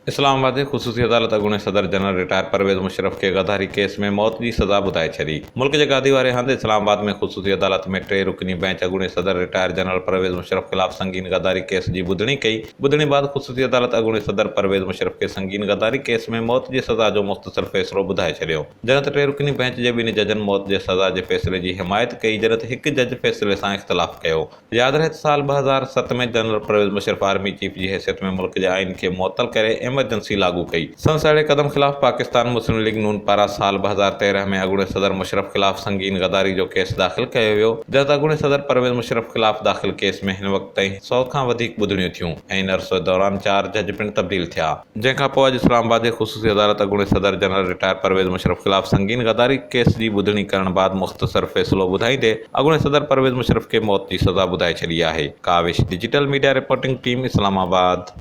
इस्लामाबाद जी ख़ुसूसी अदालत अॻूणे सदर जनरल रिटायर परवेज़ मुशर्रफ खे गद्दारी केस में मौत जी सज़ा ॿुधाए छॾी। मुल्क जे गादी वारे हंधि इस्लामाबाद में ख़ुसूसी अदालत में 3 रुकनी बेंच अॻूणे सदर रिटायर जनरल परवेज़ मुशर्रफ ख़िलाफ़ संगीन गद्दारी केस जी ॿुधणी कई। ॿुधणी बाद ख़ुसूसी अदालत अॻूणे सदर परवेज़ मुशर्रफ खे संगीन गद्दारी केस में मौत जी सज़ा जो मुख़्तसर फ़ैसिलो ॿुधाए छॾियो। जॾहिं त 3 रुकनी बेंच जे ॿिनि जजनि मौत जे सज़ा जे फ़ैसिले जी हिमायत कई, जॾहिं त हिकु जज फ़ैसिले सां इख़्तिलाफ़ कयो। यादि रहे त साल 2007 में general Pervez Musharraf army chief जी हैसियत में मुल्क जे आइन खे मुअत्तल करे एमरजेंसी लागू कई। संदसि अहिड़े क़दम ख़िलाफ़ पाकिस्तान मुस्लिम लीग नून पारां साल 2013 में अॻूणे सदर मुशर्रफ ख़िलाफ़ संगीन गद्दारी जो केस दाख़िल कयो वियो, जॾहिं त अॻूणे सदर परवेज़ मुशर्रफ ख़िलाफ़ दाख़िल केस में हिन वक़्त ताईं 100 खां वधीक ॿुधणियूं थियूं ऐं इन अरसे दौरान 4 जज पिणु तब्दील थिया। जंहिंखां पोइ अॼु इस्लामाबाद जे ख़ुसूसी अदालत अॻूणे सदर जनरल रिटायर परवेज़ मुशर्रफ ख़िलाफ़ संगीन गद्दारी केस जी ॿुधणी करण बाद मुख़्तसर फ़ैसिलो ॿुधाईंदे अॻूणे सदर परवेज़ मुशर्रफ खे मौत जी सज़ा ॿुधाए छॾी आहे। Kawish digital media reporting team, Islamabad.